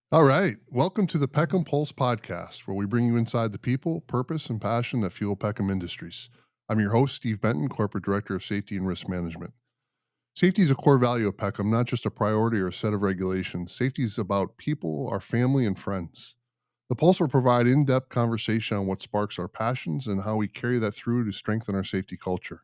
All right. Welcome to the Peckham Pulse Podcast, where we bring you inside the people, purpose, and passion that fuel Peckham Industries. I'm your host, Steve Benton, Corporate Director of Safety and Risk Management. Safety is a core value of Peckham, not just a priority or a set of regulations. Safety is about people, our family, and friends. The Pulse will provide in-depth conversation on what sparks our passions and how we carry that through to strengthen our safety culture.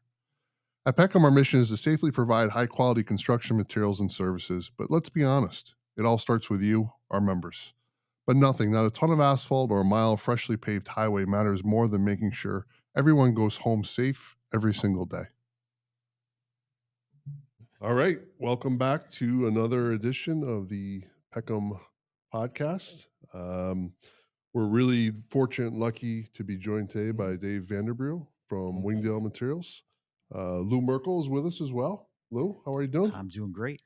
At Peckham, our mission is to safely provide high-quality construction materials and services, but let's be honest, it all starts with you, our members. But nothing, not a ton of asphalt or a mile of freshly paved highway matters more than making sure everyone goes home safe every single day. All right, welcome back to another edition of the Peckham Podcast. We're really fortunate and lucky to be joined today by Dave Vandenbrul from Wingdale Materials. Lou Merkel is with us as well. Lou, how are you doing? I'm doing great.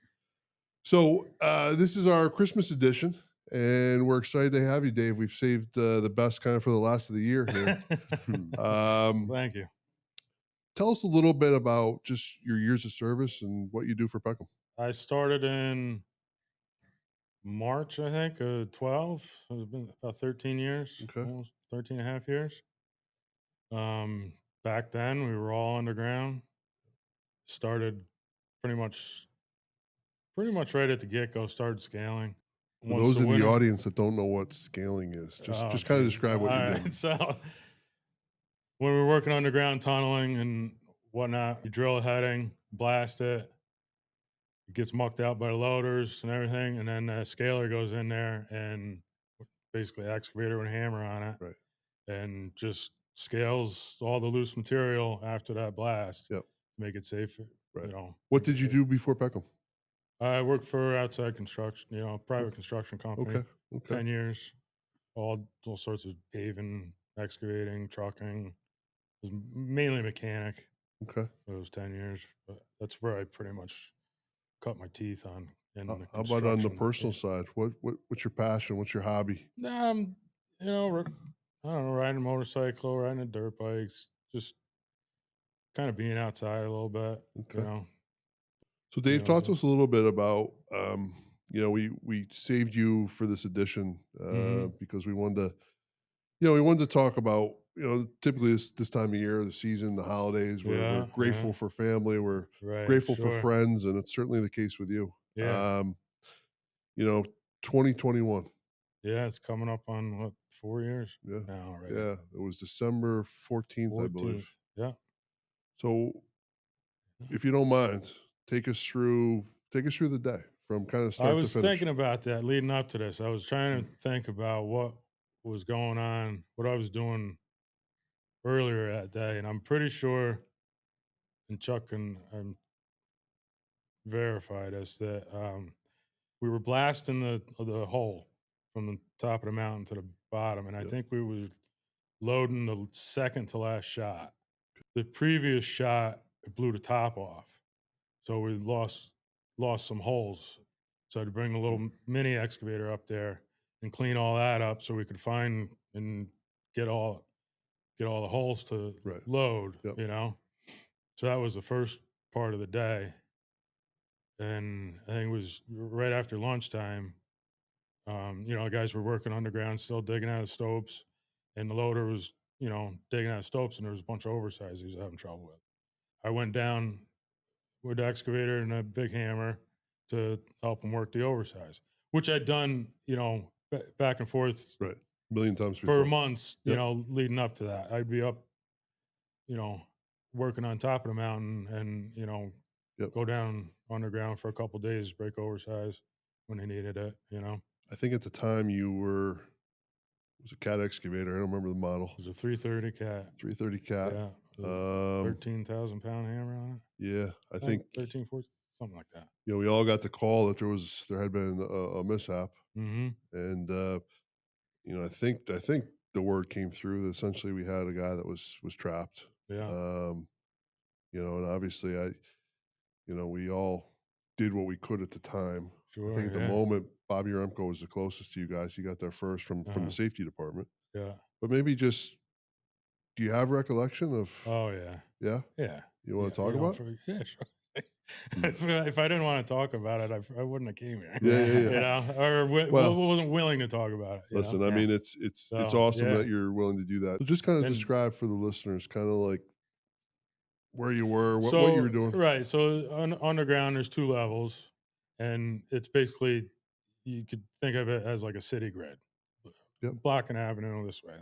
So this is our Christmas edition, and we're excited to have you, Dave. We've saved the best kind of for the last of the year here. Thank you. Tell us a little bit about just your years of service and what you do for Peckham. I started in March, I think, 12. It's been about 13 years, Okay. almost 13 and a half years. Back then, we were all underground. Started pretty much right at the get-go, started scaling. For those in the audience that don't know what scaling is, just kind of describe what you did. So when we were working underground, tunneling and whatnot, you drill a heading, blast it. It gets mucked out by the loaders and everything, and then the scaler goes in there and basically excavator and hammer on it, Right. and just scales all the loose material after that blast. Yep. To make it safe. Right. You know. What did you do before Peckham? I worked for outside construction, private construction company. Okay. 10 years, all sorts of paving, excavating, trucking. It was mainly mechanic. Okay. For those 10 years, but that's where I pretty much cut my teeth on. How about on the personal side? What's your passion? What's your hobby? I don't know, riding a motorcycle, riding a dirt bikes, just kind of being outside a little bit. Okay. So Dave, talk to us a little bit about, we saved you for this edition because we wanted to talk about, typically this time of year, the season, the holidays, we're grateful for family, we're grateful for friends, and it's certainly the case with you. Yeah. 2021. Yeah, it's coming up on 4 years now already. Yeah, it was December 14th, I believe. Yeah. So if you don't mind, take us through the day from kind of start to finish. I was thinking about that leading up to this. I was trying to think about what was going on, what I was doing earlier that day, and I'm pretty sure, and Chuck can verify this, that we were blasting the hole from the top of the mountain to the bottom, and I think we were loading the second to last shot. The previous shot, it blew the top off, so we lost some holes. So I had to bring a little mini excavator up there and clean all that up so we could find and get all the holes to load. Yep. So that was the first part of the day. And I think it was right after lunchtime. The guys were working underground, still digging out of stopes, and the loader was, digging out of stopes, and there was a bunch of oversized he was having trouble with. I went down with the excavator and a big hammer to help him work the oversize, which I'd done, back and forth, a million times before. For months, leading up to that. I'd be up, working on top of the mountain and, go down underground for a couple of days, break oversize when they needed it, I think at the time it was a cat excavator. I don't remember the model. It was a 330 cat. 330 cat. Yeah. 13,000 pound hammer on it. Yeah. I think 13, 14, something like that. We all got the call that there had been a mishap. Mm-hmm. And, I think the word came through that essentially we had a guy that was trapped. Yeah. And obviously we all did what we could at the time. Sure, I think at the moment, Bobby Remco was the closest to you guys. He got there first from the safety department. Yeah. But maybe do you have recollection of? Oh, yeah. Yeah? Yeah. You want to talk about? Yeah, sure. If I didn't want to talk about it, I wouldn't have came here. Yeah. You know, or Well, wasn't willing to talk about it. You listen, know, I Yeah. mean, it's so awesome yeah, that you're willing to do that. So just kind of and describe for the listeners, kind of like where you were, what you were so doing. right, so underground there's two levels, and it's basically you could think of it as like a city grid, Yep. block an avenue this way,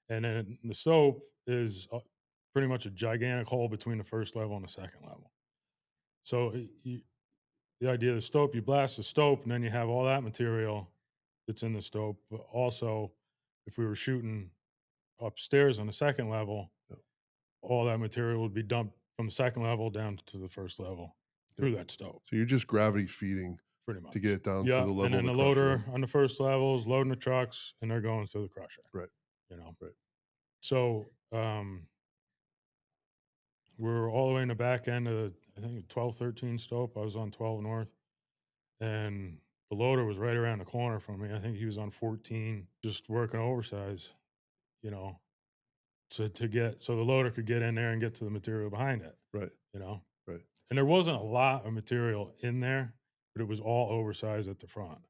and then the stope is pretty much a gigantic hole between the first level and the second level. So the idea of the stope, you blast the stope, and then you have all that material that's in the stope. But also, if we were shooting upstairs on the second level, Yep. all that material would be dumped from the second level down to the first level through Yep. that stope, So you're just gravity feeding pretty to get much. it down to Yeah, the and level of then the the crusher. loader on the first level is loading the trucks, and they're going through the crusher. Right. You know. Right. So we're all the way in the back end of I think 12, 13 stope. I was on 12 north, and the loader was right around the corner from me. I think he was on 14, just working oversize, you know, to get so the loader could get in there and get to the material behind it, Right. you know. Right. And there wasn't a lot of material in there, but it was all oversized at the front,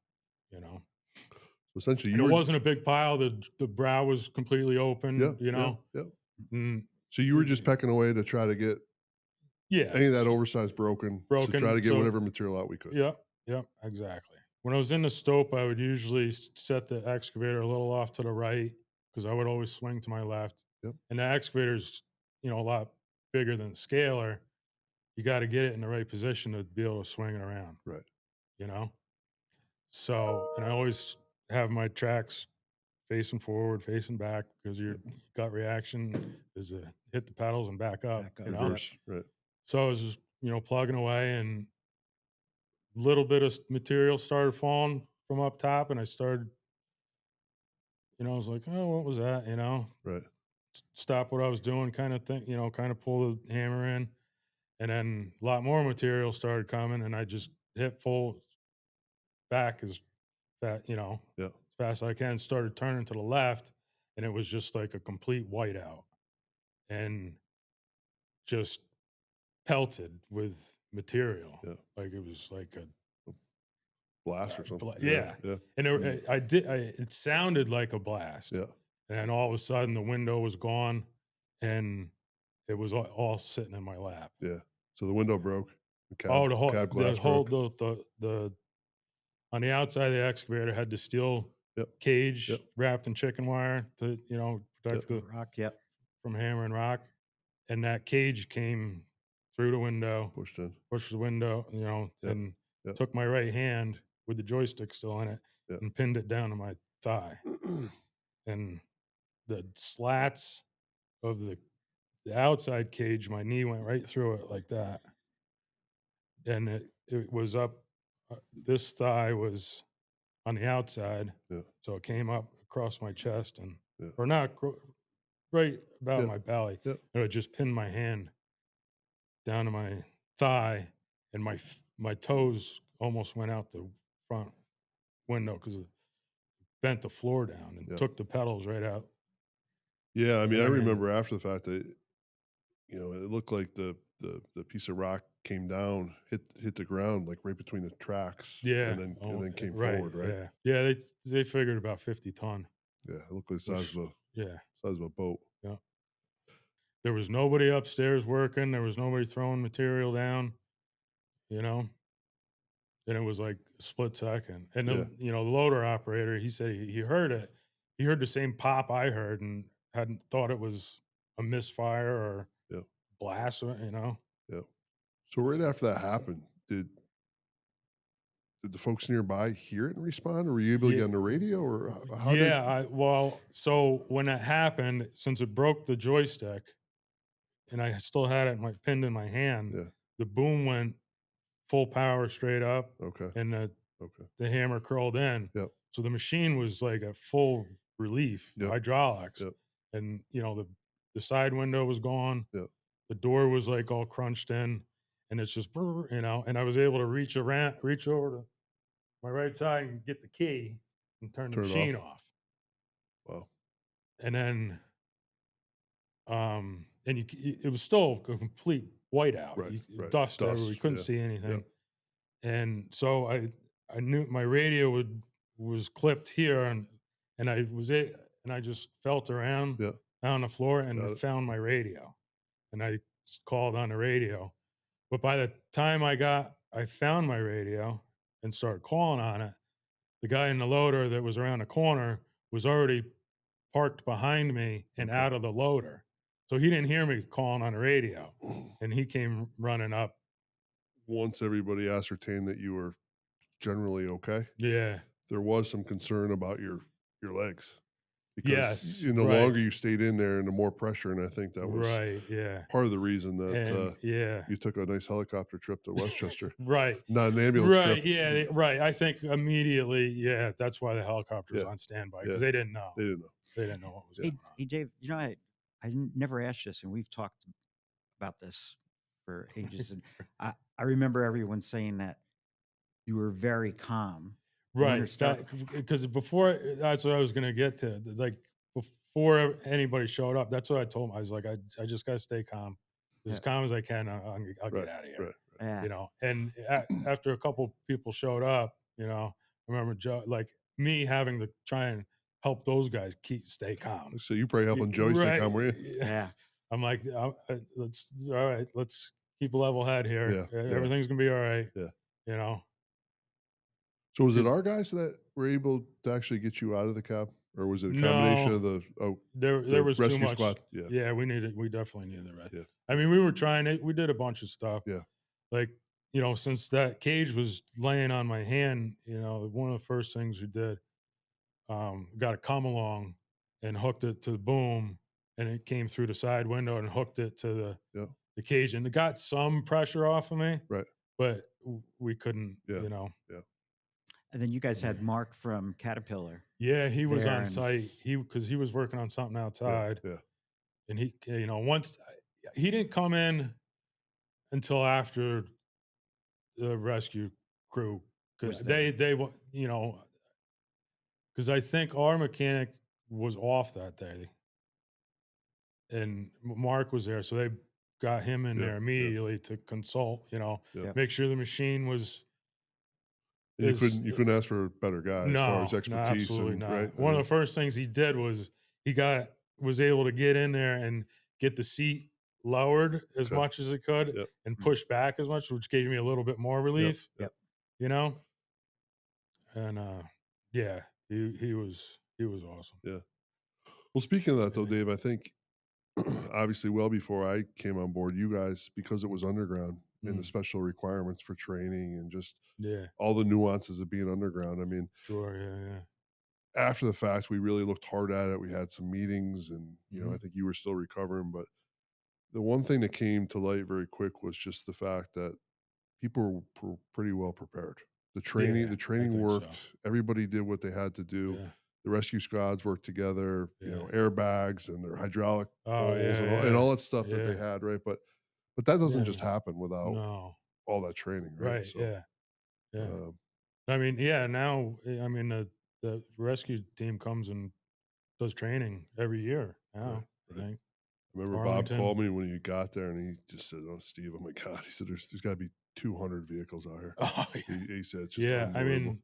you know. So essentially, And you it were. wasn't a big pile. The brow was completely open, Yeah. you know. Yeah. Mm, So you were just pecking away to try to get yeah, any of that oversized broken to try to get So whatever material out we could. Yep, exactly. When I was in the stope, I would usually set the excavator a little off to the right because I would always swing to my left. Yep. And the excavator's, you know, a lot bigger than the scaler. You got to get it in the right position to be able to swing it around, Right. you know? So, and I always have my tracks facing forward, facing back because your gut reaction is to hit the pedals and back up, Back up, you know? Reverse. Right. So I was just, you know, plugging away and little bit of material started falling from up top, and I started, you know, I was like, oh, what was that? You know, Right. stop what I was doing, kind of thing, you know, kind of pull the hammer in, and then a lot more material started coming, and I just hit full back as fast, you know, Yeah. as fast as I can. Started turning to the left, and it was just like a complete whiteout, and just pelted with material. Yeah. Like it was like a Blast or something. yeah. Yeah. And it sounded like a blast. Yeah. And all of a sudden the window was gone and it was all sitting in my lap. Yeah. So the window broke. The cab, Oh, cab glass broke. the on the outside of the excavator had the steel Yep. cage Yep. wrapped in chicken wire to, you know, protect Yep. the Rock, yep. from hammer and rock. And that cage came through the window, Pushed in. pushed the window, you know, Yep. and Yep. took my right hand with the joystick still in it Yep. and pinned it down to my thigh. And the slats of the outside cage, my knee went right through it like that. And it was up, this thigh was on the outside. Yeah. So it came up across my chest and, Yeah. or not, right about Yeah. my belly. Yeah. And it just pinned my hand down to my thigh, and my toes almost went out the front window because it bent the floor down and Yeah. took the pedals right out. Yeah. I mean, I And then- remember after the fact that, you know, it looked like the piece of rock came down, hit the ground, like right between the tracks. Yeah. And then came right, forward, right? Yeah. Yeah. They figured about 50 ton. Yeah. It looked like the size of Yeah. a boat. Yeah. There was nobody upstairs working. There was nobody throwing material down, you know? And it was like a split second. And, Yeah. you know, the loader operator, he said he heard it. He heard the same pop I heard and hadn't thought it was a misfire or Yeah. blast, you know? Yeah. So right after that happened, did the folks nearby hear it and respond, or were you able to get on the radio, or how did? Yeah. Well, so when that happened, since it broke the joystick and I still had it pinned in my hand, Yeah. the boom went full power straight up Okay. and Okay. the hammer curled in. Yep. So the machine was like at full relief, Yep. hydraulics. Yep. And, you know, the side window was gone. Yep. The door was like all crunched in. And it's just, you know, and I was able to reach over to my right side and get the key and turn the Turn it machine off. Wow. And then, and it was still a complete whiteout, Right, right. dust everywhere. We Dust, couldn't yeah, see anything. yeah. And so I knew my radio was clipped here, and I just felt around Yeah, on the floor got and it. found my radio, and I called on the radio. But by the time I found my radio and started calling on it, the guy in the loader that was around the corner was already parked behind me and Okay. out of the loader. So he didn't hear me calling on the radio, and he came running up. Once everybody ascertained that you were generally okay, Yeah. there was some concern about your legs because Yes. the Right. longer you stayed in there and the more pressure, and I think that was Right. Yeah. part of the reason that And yeah. you took a nice helicopter trip to Westchester, Right. not an ambulance Right. trip. Yeah. Right. I think immediately, yeah, that's why the helicopter was Yeah. on standby, Yeah. because they didn't know. They didn't know. They didn't know what was Hey, going on. hey, Dave, I never asked this, and we've talked about this for ages. And I remember everyone saying that you were very calm. Right. understand- Because before, that's what I was going to get to. Like, before anybody showed up, that's what I told him. I was like, I just got to stay calm, as calm as I can. I'll Right, get out of here. right. Yeah. And after a couple people showed up, I remember like me having to try and help those guys stay calm. So you probably helping Joey stay calm, were you? Yeah. I'm like, let's keep a level head here. Yeah, Everything's gonna be all right. Yeah. So was it our guys that were able to actually get you out of the cab, or was it a combination of the there was too rescue much. squad? Yeah, we definitely needed the rest. Yeah. I mean, we were trying it. We did a bunch of stuff. Yeah. Like, since that cage was laying on my hand, one of the first things we did, got a come along and hooked it to the boom, and it came through the side window and hooked it to the cage, and it got some pressure off of me. Right. But we couldn't, Yeah. And then you guys had Mark from Caterpillar. Yeah, he was there on and- site. Because he was working on something outside. Yeah. And he, once he didn't come in until after the rescue crew, because Was there. because I think our mechanic was off that day, and Mark was there, so they got him in Yeah, there yeah. immediately to consult. Yeah. Make sure the machine was. You couldn't ask for a better guy as far as No, expertise, absolutely and not. right. One of the first things he did was was able to get in there and get the seat lowered as Okay. much as it could Yep. and push back as much, which gave me a little bit more relief. Yep. And yeah, he was awesome. Yeah. Well, speaking of that though, Dave, I think obviously well before I came on board, you guys, because it was underground and the special requirements for training and just all the nuances of being underground. I mean, Sure, yeah. after the fact, we really looked hard at it. We had some meetings, and I think you were still recovering, but the one thing that came to light very quick was just the fact that people were pretty well prepared. The training I think worked. so. Everybody did what they had to do. Yeah. The rescue squads worked together. Yeah. Airbags and their hydraulic Oh, poles yeah, and all that stuff that they yeah. had, right? But that doesn't Yeah. just happen without No. all that training, right? Right. So, Yeah. I mean, now, I mean, the rescue team comes and does training every year now, I think. I remember Arlington. Bob called me when you got there, and he just said, "Oh, Steve, oh my God," he said, "There's got to be 200 vehicles out here." Oh, yeah. He said, "It's just Yeah, I unbelievable." mean,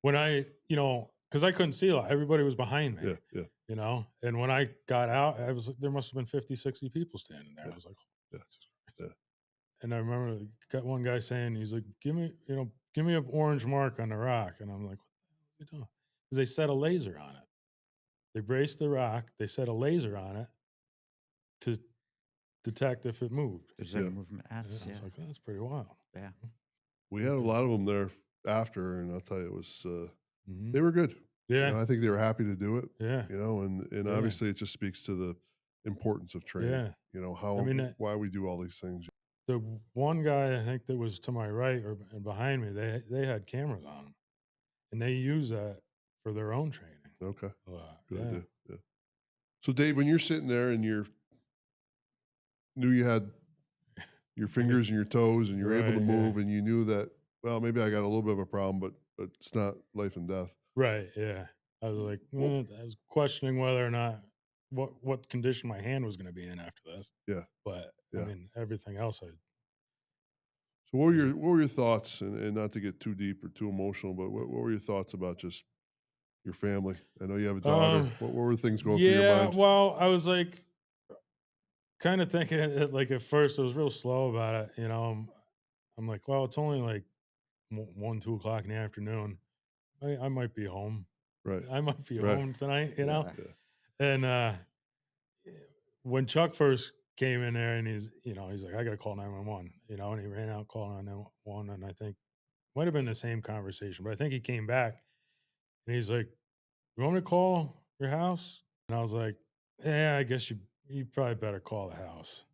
when I, because I couldn't see a lot, everybody was behind me. Yeah. And when I got out, I was like, there must have been 50, 60 people standing there. Yeah. I was like, Yeah. Yeah. and I remember got one guy saying, he's like, give me an orange mark on the rock. And I'm like, what the hell are you doing? Because they set a laser on it. They braced the rock, they set a laser on it to detect if it moved. There's Yeah. any movement. And I That's, was like, oh, that's pretty wild. yeah. We had a lot of them there after, and I'll tell you, it was Mhm. they were good. Yeah. I think they were happy to do it. Yeah. And Yeah. obviously it just speaks to the importance of training. Yeah. How I mean, why we do all these things. The one guy I think that was to my right and behind me, they had cameras on them, and they use that for their own training Okay, a lot. good Yeah. idea. Yeah. So Dave, when you're sitting there and knew you had your fingers and your toes and you're able to Right, yeah. move, and you knew that, well, maybe I got a little bit of a problem, but it's not life and death. Right. Yeah. I was like, I was questioning whether or not what condition my hand was going to be in after this. Yeah. But Yeah. I mean, everything else, So what were your thoughts, and not to get too deep or too emotional, but what were your thoughts about just your family? I know you have a daughter. What were things going through your yeah. mind? Well, I was like, kind of thinking it, like at first I was real slow about it. You know, I'm like, well, it's only like 1, 2 o'clock in the afternoon. I might be home. Right. I might be Right. home tonight. You know, Yeah. and when Chuck first came in there, and he's like, I got to call 911. You know, and he ran out calling 911, and I think might have been the same conversation, but I think he came back and he's like, "You want me to call your house?" And I was like, "Yeah, I guess you probably better call the house,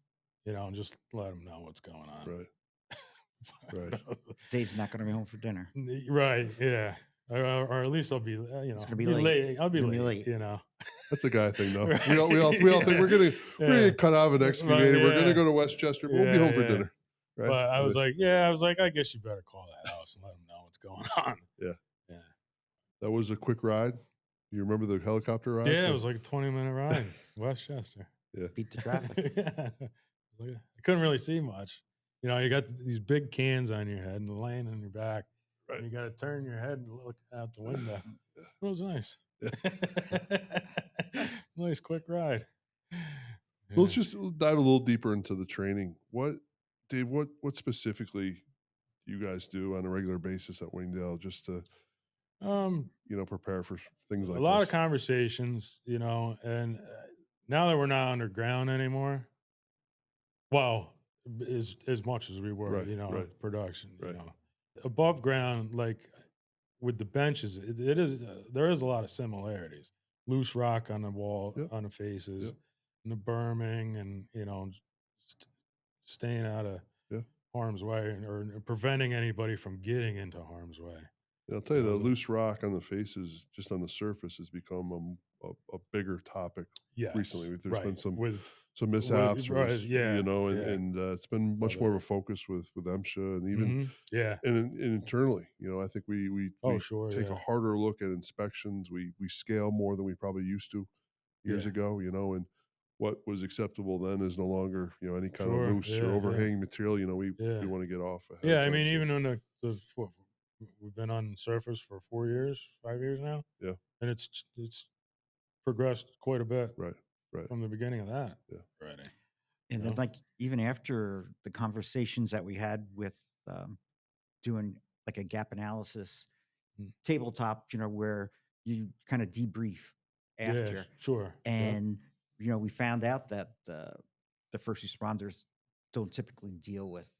you know, and just let them know what's going on." Right. Right. Dave's not going to be home for dinner. Right, yeah, or at least I'll be, It's gonna be late. I'll be It's gonna be late, late. you know. That's a guy thing, though. Right. We all think we're gonna get cut out of an excavator. We're gonna Yeah. go to Westchester. We'll be home for dinner. Right. But I was like, I guess you better call the house and let them know what's going on. Yeah. Yeah. That was a quick ride. You remember the helicopter ride? Yeah, it was like a 20-minute ride, Westchester. Yeah. Beat the traffic. Yeah. I couldn't really see much. You know, you got these big cans on your head and the lane on your back. Right. And you got to turn your head and look out the window. Yeah. It was nice. Yeah. Nice quick ride. Well, let's just dive a little deeper into the training. Dave, what specifically do you guys do on a regular basis at Wingdale just to prepare for things like a lot this? of conversations, you know, and now that we're not underground anymore, well, as much as we were, Right, you know, right. production, Right. you know, above ground, like with the benches, it is there is a lot of similarities. Loose rock on the wall, Yep. on the faces, Yep. and the berming, and you know, staying out of Yeah. harm's way, or preventing anybody from getting into harm's way. And I'll tell you, Yeah, the so- loose rock on the faces, just on the surface, has become a bigger topic Yes, recently. There's been right. some mishaps, right, or yeah, and it's been much more of a focus with MSHA, and even yeah. and internally. You know, I think we Sure, take yeah. a harder look at inspections. We scale more than we probably used to years Yeah. ago. You know, and what was acceptable then is no longer, any kind Sure, of loose yeah, or yeah. overhanging material. You know, we Yeah. want to get off ahead Yeah, of I time, mean, so- even when we've been on surface for 4 years, 5 years now. Yeah. And it's progressed quite a bit right. from the beginning of that. Yeah. Already. And Yeah. then, like, even after the conversations that we had with doing like a gap analysis tabletop, where you kind of debrief after. Yeah, sure. And, we found out that the first responders don't typically deal with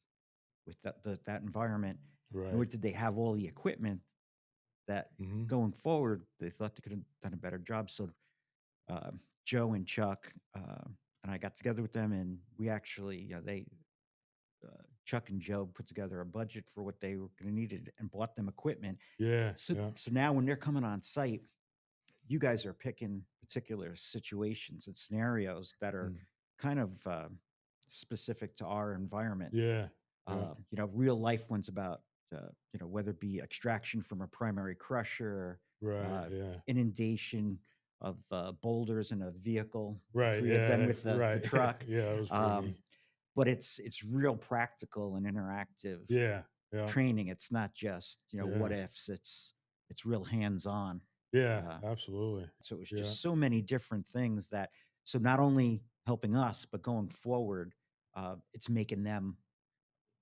that environment, Right. nor did they have all the equipment that going forward, they thought they could have done a better job. So Joe and Chuck and I got together with them, and we actually, Chuck and Joe put together a budget for what they were going to need and bought them equipment. Yeah. So, yeah. so now when they're coming on site, you guys are picking particular situations and scenarios that are kind of specific to our environment. Yeah. Real life ones about, whether it be extraction from a primary crusher, Right. Yeah. inundation of boulders in a vehicle. Right. We Yeah. had done with the right. truck. Yeah. It was pretty neat. But it's real practical and interactive Yeah. Yeah. training. It's not just, what Yeah. ifs. It's real hands-on. Yeah. Absolutely. So it was just so many different things so not only helping us, but going forward, it's making them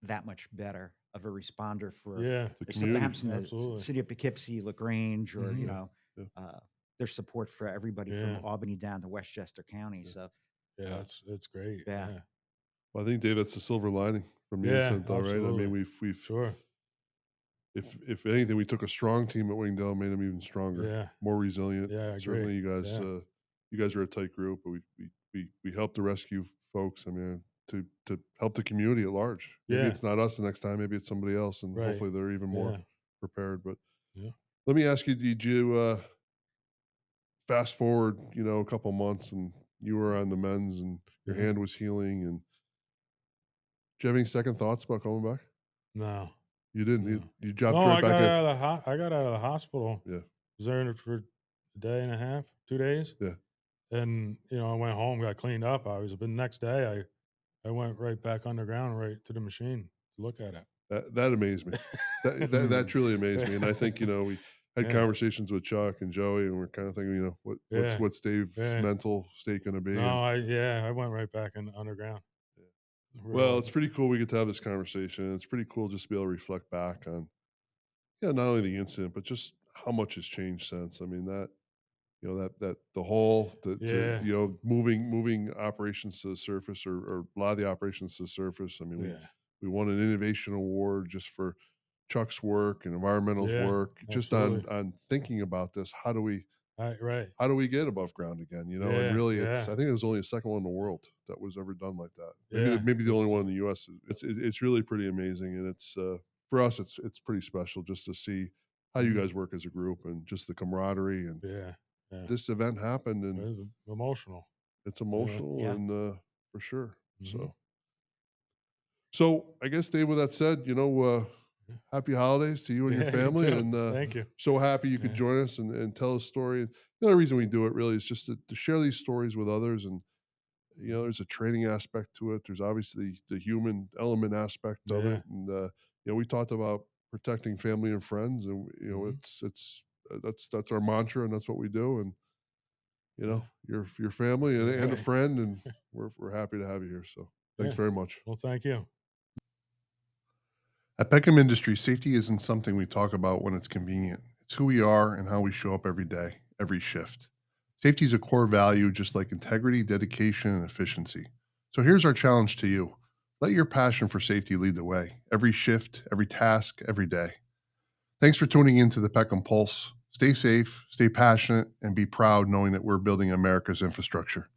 that much better of a responder for Yeah. The if something happens in Absolutely. the city of Poughkeepsie, LaGrange, or, Yeah. their support for everybody Yeah. from Albany down to Westchester County. Yeah. So Yeah. It's great. Yeah. Yeah. Well, I think, Dave, that's the silver lining from the Yeah, incident, though, right? I absolutely. mean, we've Sure. if anything, we took a strong team at Wingdale, made them even stronger, Yeah. more resilient. Yeah. I agree. Certainly, Yeah. you guys are a tight group, but we help the rescue folks. I mean, to help the community at large. Maybe Yeah. it's not us the next time. Maybe it's somebody else, and Right. hopefully they're even more Yeah. prepared. But Yeah. let me ask you: did you fast forward, a couple months, and you were on the men's, and your Mhm. hand was healing, and do you have any second thoughts about coming back? No. You didn't. No. You jumped No, right I back got in. out of I got out of the hospital. Yeah. Was there for a day and a half, 2 days. Yeah. And, I went home, got cleaned up. But the next day I went right back underground, right to the machine to look at it. That amazed me. That truly amazed me. And I think, we had Yeah. conversations with Chuck and Joey, and we're kind of thinking, what's Dave's mental state going to be? No, I went right back in underground. Well, it's pretty cool we get to have this conversation. It's pretty cool just to be able to reflect back on, not only the incident, but just how much has changed since. I mean, that the whole moving operations to the surface, or a lot of the operations to the surface. I mean, we won an innovation award just for Chuck's work and environmental's work, just on thinking about this. How do we how do we get above ground again? And really, I think it was only the second one in the world that was ever done like that. Maybe the only one in the U.S. It's really pretty amazing, and it's for us, it's pretty special just to see how you guys work as a group and just the camaraderie. And this event happened, and it's emotional. It's emotional, and for sure. So I guess, Dave, with that said, happy holidays to you and your family, and thank you. So happy you could join us and tell a story. And the only reason we do it really is just to share these stories with others. And there's a training aspect to it. There's obviously the human element aspect of it, and we talked about protecting family and friends, and that's our mantra, and that's what we do. And your family and a friend, and we're happy to have you here. So thanks very much. Well, thank you. At Peckham Industries, safety isn't something we talk about when it's convenient. It's who we are and how we show up every day, every shift. Safety is a core value, just like integrity, dedication, and efficiency. So here's our challenge to you. Let your passion for safety lead the way, every shift, every task, every day. Thanks for tuning in to the Peckham Pulse. Stay safe, stay passionate, and be proud knowing that we're building America's infrastructure.